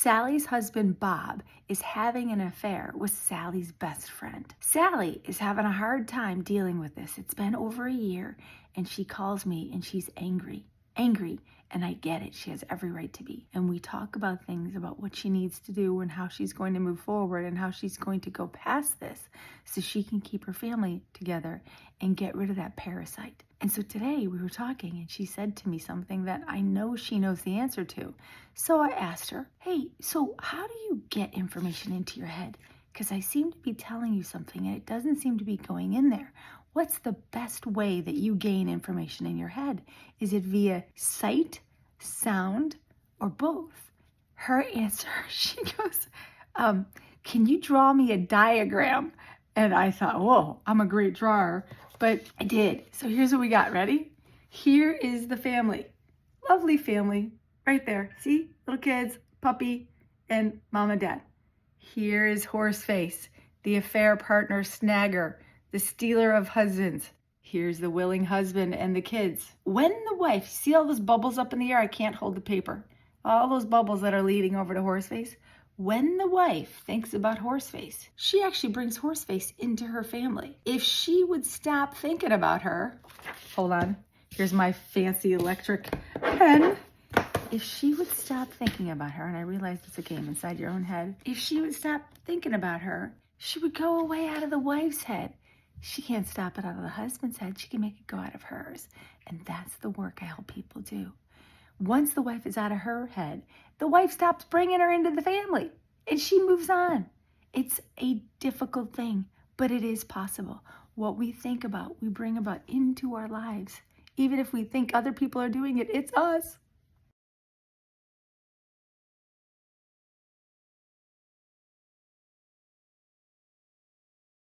Sally's husband, Bob, is having an affair with Sally's best friend. Sally is having a hard time dealing with this. It's been over a year, and she calls me and she's angry, and I get it. She has every right to be. And we talk about things about what she needs to do and how she's going to move forward and how she's going to go past this so she can keep her family together and get rid of that parasite. And so today we were talking and she said to me something that I know she knows the answer to. So I asked her, hey, so how do you get information into your head? Because I seem to be telling you something and it doesn't seem to be going in there. What's the best way that you gain information in your head? Is it via sight, sound, or both? Her answer, she goes, can you draw me a diagram? And I thought, whoa, I'm a great drawer. But I did. So here's what we got. Ready? Here is the family. Lovely family. Right there. See? Little kids, puppy, and mom and dad. Here is Horseface, the affair partner snagger, the stealer of husbands. Here's the willing husband and the kids. When the wife, see all those bubbles up in the air? I can't hold the paper. All those bubbles that are leading over to Horseface. When the wife thinks about Horseface, she actually brings Horseface into her family. If she would stop thinking about her, hold on, here's my fancy electric pen. If she would stop thinking about her, and I realize it's a game inside your own head, if she would stop thinking about her, she would go away out of the wife's head. She can't stop it out of the husband's head. She can make it go out of hers. And that's the work I help people do. Once the wife is out of her head, the wife stops bringing her into the family and she moves on. It's a difficult thing, but it is possible. What we think about, we bring about into our lives. Even if we think other people are doing it, it's us.